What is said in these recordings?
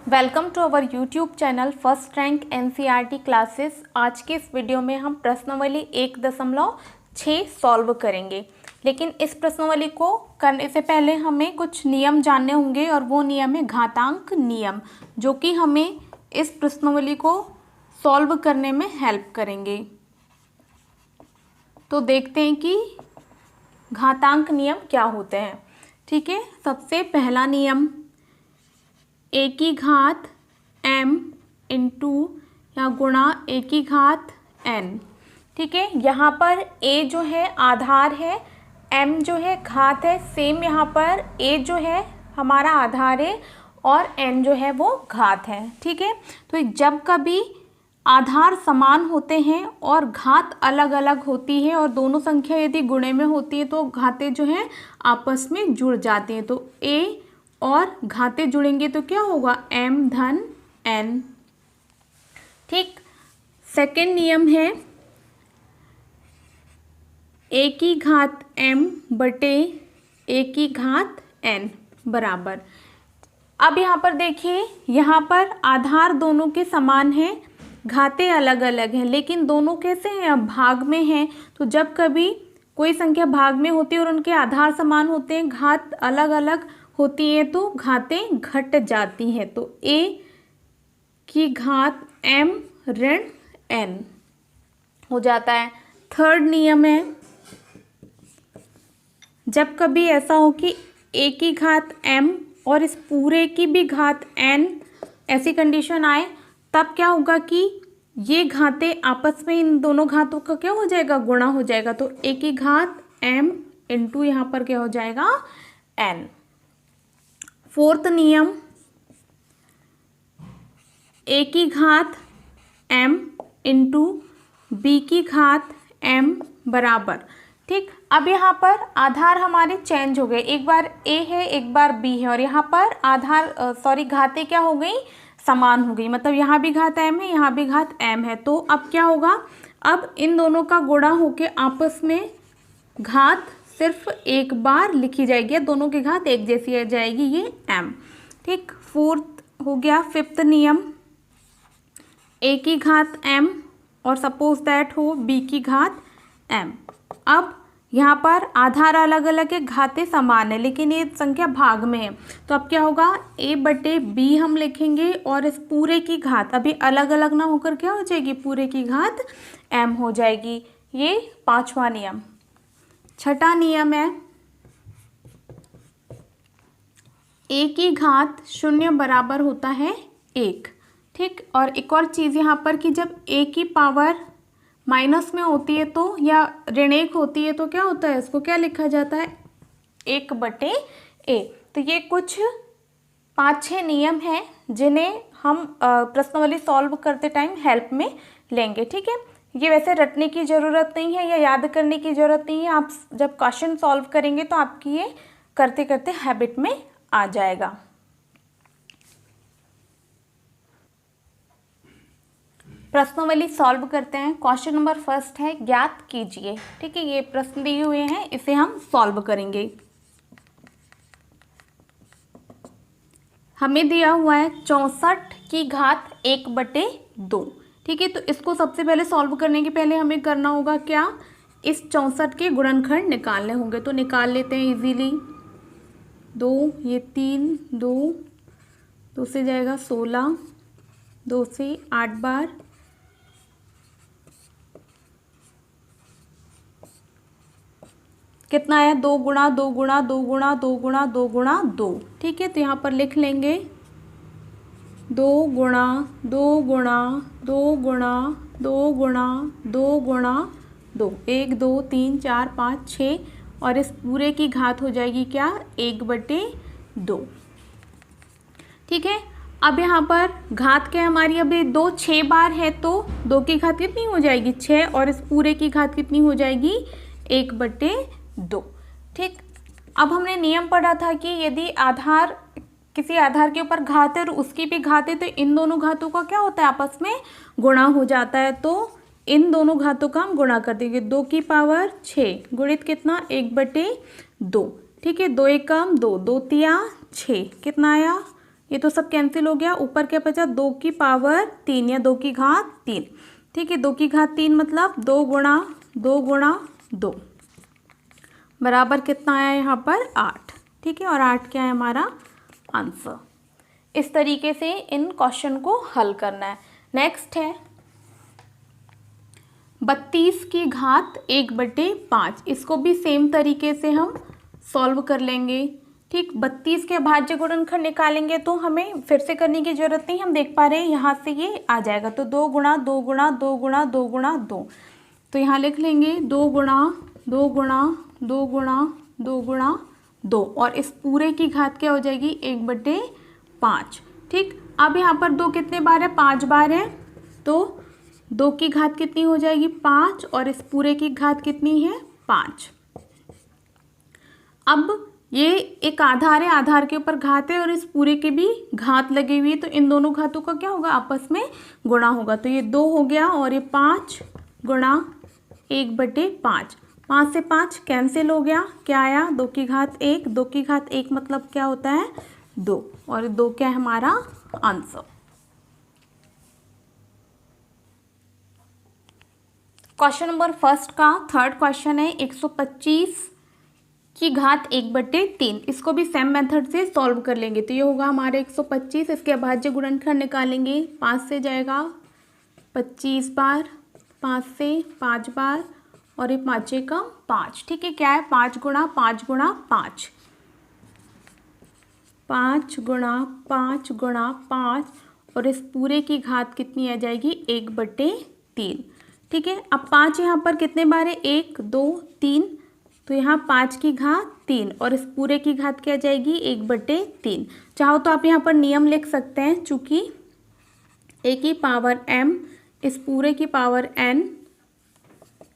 Welcome to our YouTube channel first rank NCERT classes. आज के इस वीडियो में हम प्रश्नावली 1.6 सॉल्व करेंगे, लेकिन इस प्रश्नावली को करने से पहले हमें कुछ नियम जानने होंगे और वो नियम है घातांक नियम, जो कि हमें इस प्रश्नावली को सॉल्व करने में हेल्प करेंगे। तो देखते हैं कि घातांक नियम क्या होते हैं। ठीक है, सबसे पहला नियम ए की घात m इंटू या गुणा ए की घात n। ठीक है, यहाँ पर a जो है आधार है, m जो है घात है। सेम यहाँ पर a जो है हमारा आधार है और n जो है वो घात है। ठीक है, तो जब कभी आधार समान होते हैं और घात अलग अलग होती है और दोनों संख्या यदि गुणे में होती है तो घातें जो हैं आपस में जुड़ जाती हैं। तो a और घातें जुड़ेंगे तो क्या होगा, m धन n। ठीक, सेकेंड नियम है a की घात m बटे a की घात n बराबर। अब यहाँ पर देखिए, यहाँ पर आधार दोनों के समान हैं, घातें अलग अलग हैं, लेकिन दोनों कैसे हैं, अब भाग में हैं। तो जब कभी कोई संख्या भाग में होती है और उनके आधार समान होते हैं, घात अलग अलग होती है तो घातें घट जाती हैं। तो a की घात m ऋण n हो जाता है। थर्ड नियम है, जब कभी ऐसा हो कि a की घात m और इस पूरे की भी घात n, ऐसी कंडीशन आए, तब क्या होगा कि ये घातें आपस में, इन दोनों घातों का क्या हो जाएगा, गुणा हो जाएगा। तो a की घात m इंटू यहाँ पर क्या हो जाएगा, n। फोर्थ नियम, a की घात m इंटू b की घात m बराबर। ठीक, अब यहाँ पर आधार हमारे चेंज हो गए, एक बार a है एक बार b है और यहाँ पर आधार घातें क्या हो गई, समान हो गई। मतलब यहाँ भी घात m है, यहाँ भी घात m है। तो अब क्या होगा, अब इन दोनों का गुणा होके आपस में घात सिर्फ एक बार लिखी जाएगी, दोनों की घात एक जैसी आ जाएगी, ये m। ठीक, फोर्थ हो गया। फिफ्थ नियम, a की घात m और सपोज दैट हो b की घात m। अब यहाँ पर आधार अलग अलग है, घातें समान है, लेकिन ये संख्या भाग में है। तो अब क्या होगा, a बटे b हम लिखेंगे और इस पूरे की घात अभी अलग अलग ना होकर क्या हो जाएगी, पूरे की घात m हो जाएगी। ये पांचवा नियम। छठा नियम है, a की घात 0 बराबर होता है 1। ठीक, और एक और चीज़ यहाँ पर कि जब a की पावर माइनस में होती है तो, या ऋण 1 होती है तो क्या होता है, इसको क्या लिखा जाता है, 1 बटे a। तो ये कुछ 5-6 नियम हैं जिन्हें हम प्रश्नावली सॉल्व करते टाइम हेल्प में लेंगे। ठीक है, ये वैसे रटने की ज़रूरत नहीं है या याद करने की ज़रूरत नहीं है। आप जब क्वेश्चन सॉल्व करेंगे तो आपकी ये करते करते हैबिट में आ जाएगा। प्रश्नावली सॉल्व करते हैं। क्वेश्चन नंबर फर्स्ट है, ज्ञात कीजिए। ठीक है, ये प्रश्न दिए हुए हैं, इसे हम सॉल्व करेंगे। हमें दिया हुआ है 64 की घात 1 बटे 2। ठीक है, तो इसको सबसे पहले सॉल्व करने के पहले हमें करना होगा क्या, इस 64 के गुणनखंड निकालने होंगे। तो निकाल लेते हैं इजीली। 2, ये 3, 2 से जाएगा 16, 2 से 8 बार, कितना है, 2 गुणा 2 गुणा 2 गुणा 2 गुणा 2 गुणा 2। ठीक है, तो यहाँ पर लिख लेंगे 2 गुणा 2 गुणा 2 गुणा 2 गुणा 2 गुणा 2, 1 2 3 4 5 6, और इस पूरे की घात हो जाएगी क्या, 1 बटे 2। ठीक है, अब यहाँ पर घात क्या है हमारी, अभी 2 6 बार है तो 2 की घात कितनी हो जाएगी, 6, और इस पूरे की घात कितनी हो जाएगी, 1 बटे 2। ठीक, अब हमने नियम पढ़ा था कि यदि आधार, किसी आधार के ऊपर घात है और उसकी भी घात है तो इन दोनों घातों का क्या होता है, आपस में गुणा हो जाता है। तो इन दोनों घातों का हम गुणा कर देंगे। 2 की पावर 6 गुणित कितना, 1 बटे 2। ठीक है, 2 एकम 2, 2 तिया 6, कितना आया ये तो सब कैंसिल हो गया। ऊपर क्या बचा, 2 की पावर 3 या 2 की घात 3। ठीक है, 2 की घात 3 मतलब 2 गुणा 2 गुणा 2 बराबर कितना आया यहाँ पर 8। ठीक है, और 8 क्या है हमारा आंसर। इस तरीके से इन क्वेश्चन को हल करना है। नेक्स्ट है 32 की घात 1/5। इसको भी सेम तरीके से हम सॉल्व कर लेंगे। ठीक, 32 के भाज्य गुणनखंड निकालेंगे तो हमें फिर से करने की जरूरत नहीं, हम देख पा रहे हैं यहाँ से ये आ जाएगा। तो 2 गुणा 2 गुणा 2 गुणा 2 गुणा 2, तो यहाँ लिख लेंगे 2 गुणा 2 गुणा 2 गुणा 2 गुणा 2, और इस पूरे की घात क्या हो जाएगी 1/5। ठीक, अब यहाँ पर 2 कितने बार है, 5 बार है, तो 2 की घात कितनी हो जाएगी 5, और इस पूरे की घात कितनी है 5। अब ये एक आधार है, आधार के ऊपर घात है और इस पूरे के भी घात लगी हुई है, तो इन दोनों घातों का क्या होगा आपस में गुणा होगा। तो ये 2 हो गया और ये 5 गुणा 1/5। 5 से 5 कैंसिल हो गया, क्या आया 2 की घात 1। 2 की घात 1 मतलब क्या होता है 2, और 2 क्या है हमारा आंसर। क्वेश्चन नंबर फर्स्ट का थर्ड क्वेश्चन है 125 की घात 1/3। इसको भी सेम मेथड से सॉल्व कर लेंगे। तो ये होगा हमारे 125, इसके अभाज्य गुणनखंड निकालेंगे। 5 से जाएगा 25 बार, 5 से 5 बार, और ये 5 का 5। ठीक है, क्या है 5 गुणा 5 गुणा 5, 5 गुणा 5 गुणा 5, और इस पूरे की घात कितनी आ जाएगी 1/3। ठीक है, अब 5 यहाँ पर कितने बार है 1 2 3, तो यहाँ 5 की घात 3, और इस पूरे की घात क्या जाएगी 1/3। चाहो तो आप यहाँ पर नियम लिख सकते हैं, चूँकि a की पावर m इस पूरे की power n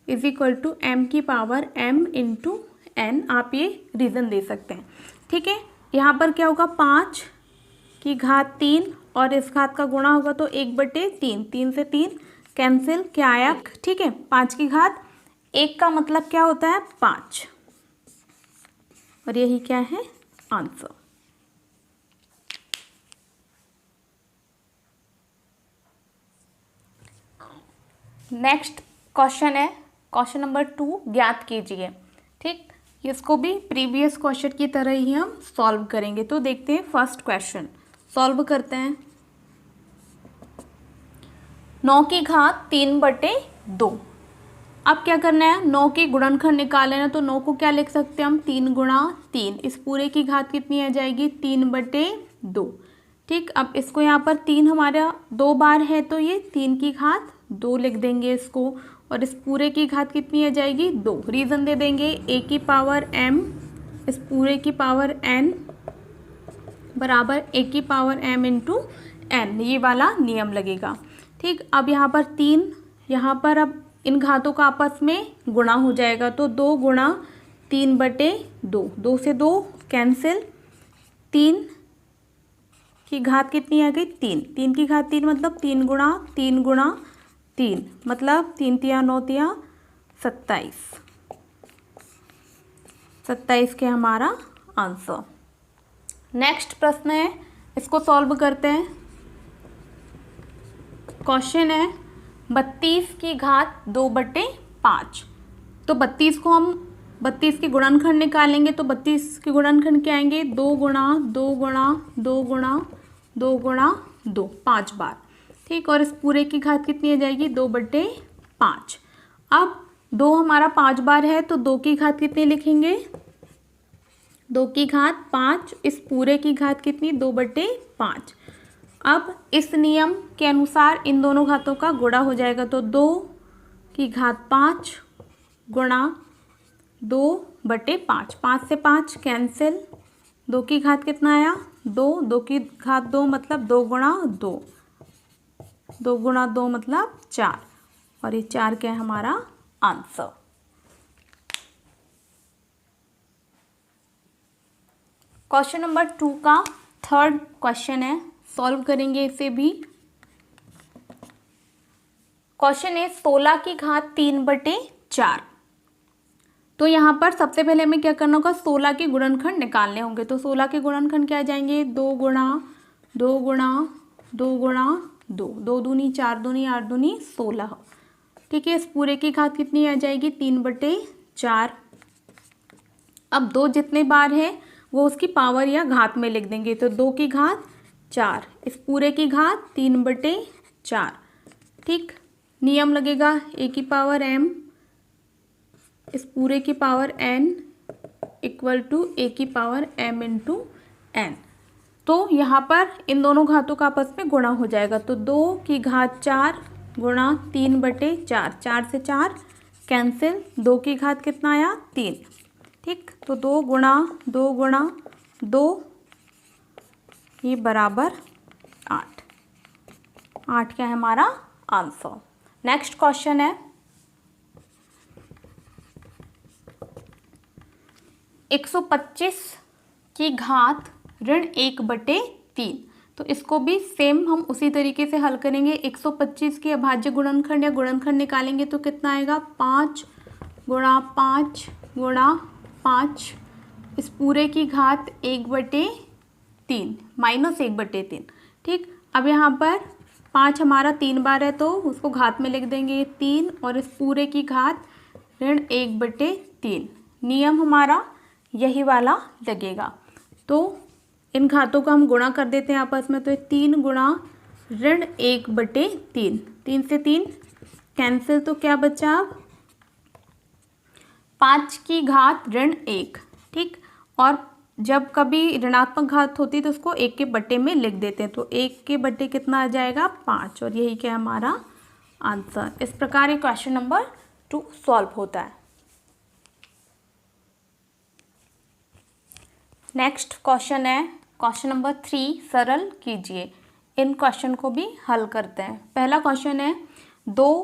is equal to m की पावर m इंटू n, आप ये रीज़न दे सकते हैं। ठीक है, यहाँ पर क्या होगा 5 की घात 3 और इस घात का गुणा होगा तो 1/3, 3 से 3 कैंसिल, क्या आया। ठीक है, 5 की घात 1 का मतलब क्या होता है 5, और यही क्या है आंसर। नेक्स्ट क्वेश्चन है क्वेश्चन नंबर 2, ज्ञात कीजिए। ठीक, इसको भी प्रीवियस क्वेश्चन की तरह ही हम सॉल्व करेंगे। तो देखते हैं फर्स्ट क्वेश्चन सॉल्व करते हैं। 9 की घात 3/2। अब क्या करना है 9 के गुणनखंड निकालना है, तो 9 को क्या लिख सकते हैं हम 3 गुणा 3। इस पूरे की घात कितनी आ जाएगी 3/2। ठीक, अब इसको यहाँ पर 3 हमारा 2 बार है, तो ये 3 की घात 2 लिख देंगे इसको, और इस पूरे की घात कितनी आ जाएगी 2। रीज़न दे देंगे a की पावर m इस पूरे की पावर n बराबर a की पावर m इंटू n, ये वाला नियम लगेगा। ठीक, अब यहाँ पर 3, यहाँ पर अब इन घातों का आपस में गुणा हो जाएगा, तो 2 गुणा 3/2, 2 से 2 कैंसिल, 3 की घात कितनी आ गई 3, 3 की घात 3 मतलब 3 गुणा 3 गुणा 3 मतलब 3 तिया 9 तिया 27, 27 के हमारा आंसर। नेक्स्ट प्रश्न है, इसको सॉल्व करते हैं। क्वेश्चन है 32 की घात 2/5। तो 32 को हम 32 के गुणनखंड निकालेंगे, तो 32 के गुणनखंड क्या आएंगे 2 गुणा 2 गुणा 2 गुणा 2 गुणा 2, 5 बार। ठीक, और इस पूरे की घात कितनी आ जाएगी 2/5। अब 2 हमारा 5 बार है, तो 2 की घात कितनी लिखेंगे 2 की घात 5, इस पूरे की घात कितनी 2/5। अब इस नियम के अनुसार इन दोनों घातों का गुणा हो जाएगा, तो 2 की घात 5 गुणा 2/5, 5 से 5 कैंसिल, 2 की घात कितना आया 2, 2 की घात 2 मतलब 2 गुणा 2, 2 गुणा 2 मतलब 4, और ये 4 क्या है हमारा आंसर। क्वेश्चन नंबर 2 का थर्ड क्वेश्चन है, सॉल्व करेंगे इसे भी। क्वेश्चन है 16 की घात 3/4। तो यहाँ पर सबसे पहले हमें क्या करना होगा 16 के गुणनखंड निकालने होंगे। तो 16 के गुणनखंड क्या आ जाएंगे 2 गुणा 2 गुणा 2 गुणा 2, 2 दूनी 4 दूनी 8 दूनी 16। ठीक है, इस पूरे की घात कितनी आ जाएगी? 3/4। अब 2 जितने बार है वो उसकी पावर या घात में लिख देंगे, तो 2 की घात 4, इस पूरे की घात 3/4। ठीक, नियम लगेगा a की पावर m इस पूरे की power n equal to a की पावर m इंटू n। तो यहाँ पर इन दोनों घातों का आपस में गुणा हो जाएगा, तो 2 की घात 4 गुणा 3/4, 4 से 4 कैंसिल, 2 की घात कितना आया? 3। ठीक, तो 2 गुणा 2 ये बराबर 8। 8 क्या है हमारा आंसर। नेक्स्ट क्वेश्चन है 125 की घात ऋण 1/3। तो इसको भी सेम हम उसी तरीके से हल करेंगे। 125 के अभाज्य गुणनखंड या गुणनखंड निकालेंगे तो कितना आएगा? 5 गुणा 5 गुणा 5, इस पूरे की घात 1/3 माइनस 1/3। ठीक, अब यहाँ पर 5 हमारा 3 बार है तो उसको घात में लिख देंगे 3, और इस पूरे की घात ऋण 1/3। नियम हमारा यही वाला लगेगा, तो इन घातों का हम गुणा कर देते हैं आपस में, तो 3 गुणा ऋण 1/3, 3 से 3 कैंसिल, तो क्या बचा? 5 की घात ऋण 1। ठीक, और जब कभी ऋणात्मक घात होती है तो उसको 1 के बट्टे में लिख देते हैं, तो 1 के बट्टे कितना आ जाएगा? 5, और यही क्या हमारा आंसर। इस प्रकार ये क्वेश्चन नंबर 2 सॉल्व होता है। नेक्स्ट क्वेश्चन है क्वेश्चन नंबर 3, सरल कीजिए। इन क्वेश्चन को भी हल करते हैं। पहला क्वेश्चन है 2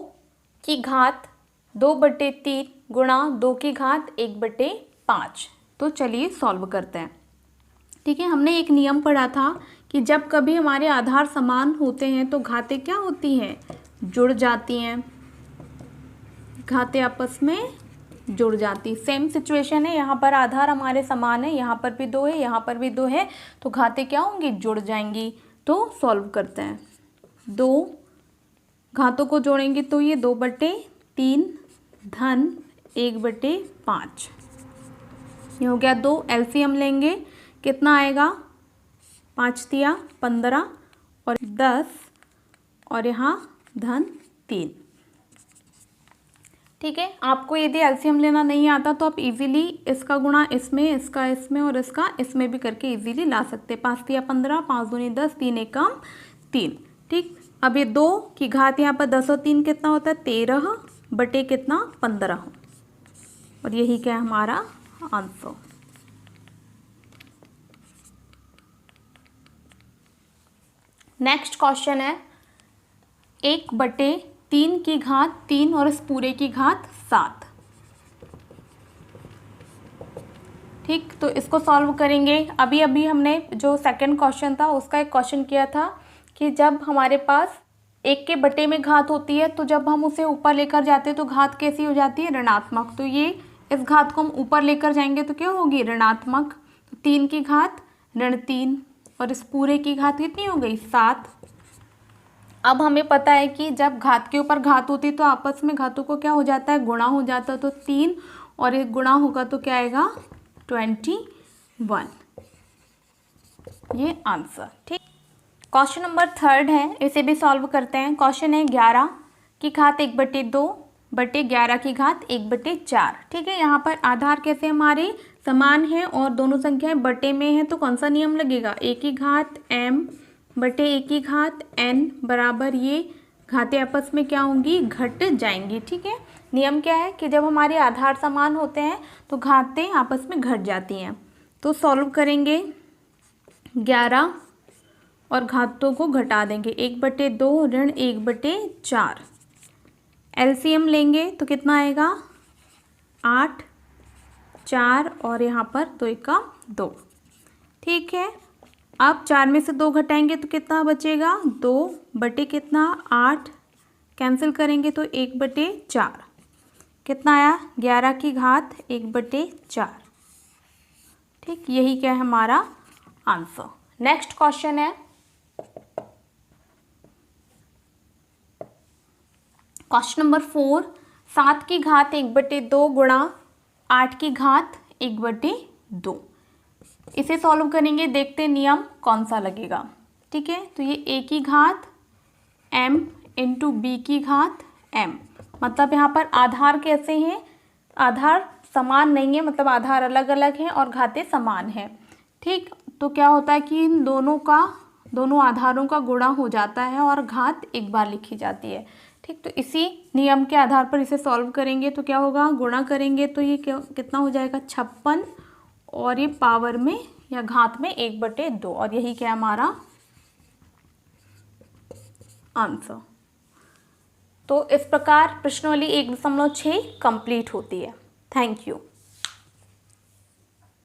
की घात 2/3 गुणा 2 की घात 1/5। तो चलिए सॉल्व करते हैं। ठीक है, हमने एक नियम पढ़ा था कि जब कभी हमारे आधार समान होते हैं तो घातें क्या होती हैं? जुड़ जाती हैं, घातें आपस में जुड़ जाती। सेम सिचुएशन है, यहाँ पर आधार हमारे समान है, यहाँ पर भी 2 है, यहाँ पर भी 2 है, तो घातें क्या होंगी? जुड़ जाएंगी। तो सॉल्व करते हैं। 2 घातों को जोड़ेंगे तो ये 2/3 धन 1/5, ये हो गया 2। एलसीएम लेंगे, कितना आएगा? 5 तिया 15 और 10, और यहाँ धन 3। ठीक है, आपको यदि एलसीएम लेना नहीं आता तो आप इजीली इसका गुणा इसमें, इसका इसमें और इसका इसमें भी करके इजीली ला सकते हैं। 5 तिया 15, 5 दूनी 10, 3 एकम 3। ठीक, अब ये 2 की घात यहाँ पर 10 और 3 कितना होता है? 13 बटे कितना? 15, और यही क्या है हमारा आंसर। नेक्स्ट क्वेश्चन है 1/3 की घात 3 और इस पूरे की घात 7। ठीक, तो इसको सॉल्व करेंगे। अभी अभी हमने जो सेकंड क्वेश्चन था उसका एक क्वेश्चन किया था कि जब हमारे पास 1 के बटे में घात होती है तो जब हम उसे ऊपर लेकर जाते हैं तो घात कैसी हो जाती है? ऋणात्मक। तो ये इस घात को हम ऊपर लेकर जाएंगे तो क्या होगी? ऋणात्मक। तो 3 की घात ऋण 3 और इस पूरे की घात कितनी हो गई? 7। अब हमें पता है कि जब घात के ऊपर घात होती है तो आपस में घातों को क्या हो जाता है? गुणा हो जाता है। तो 3 और एक गुणा होगा तो क्या आएगा? 21, ये आंसर। ठीक, क्वेश्चन नंबर 3 है, इसे भी सॉल्व करते हैं। क्वेश्चन है 11 की घात 1/2 बटे 11 की घात 1/4। ठीक है, यहाँ पर आधार कैसे हमारे समान है और दोनों संख्याएं बटे में है, तो कौन सा नियम लगेगा? a की घात m बटे a की घात n बराबर ये घातें आपस में क्या होंगी? घट जाएंगी। ठीक है, नियम क्या है कि जब हमारे आधार समान होते हैं तो घातें आपस में घट जाती हैं। तो सॉल्व करेंगे 11 और घातों को घटा देंगे, 1/2 ऋण 1/4। एलसीएम लेंगे तो कितना आएगा? 8, 4 और यहाँ पर 2 का 2। ठीक है, अब 4 में से 2 घटाएंगे तो कितना बचेगा? 2 बटे कितना? 8, कैंसिल करेंगे तो 1/4 कितना आया? 11 की घात 1/4। ठीक, यही क्या है हमारा आंसर। नेक्स्ट क्वेश्चन है क्वेश्चन नंबर 4, 7 की घात 1/2 गुणा 8 की घात 1/2। इसे सॉल्व करेंगे, देखते हैं नियम कौन सा लगेगा। ठीक है, तो ये a की घात m इंटू बी की घात m, मतलब यहाँ पर आधार कैसे हैं, आधार समान नहीं है, मतलब आधार अलग अलग हैं और घातें समान हैं। ठीक, तो क्या होता है कि इन दोनों आधारों का गुणा हो जाता है और घात एक बार लिखी जाती है। ठीक, तो इसी नियम के आधार पर इसे सॉल्व करेंगे तो क्या होगा, गुणा करेंगे तो ये कितना हो जाएगा 56, और ये पावर में या घात में 1/2, और यही क्या हमारा आंसर। तो इस प्रकार प्रश्नावली 1.6 कंप्लीट होती है। Thank you.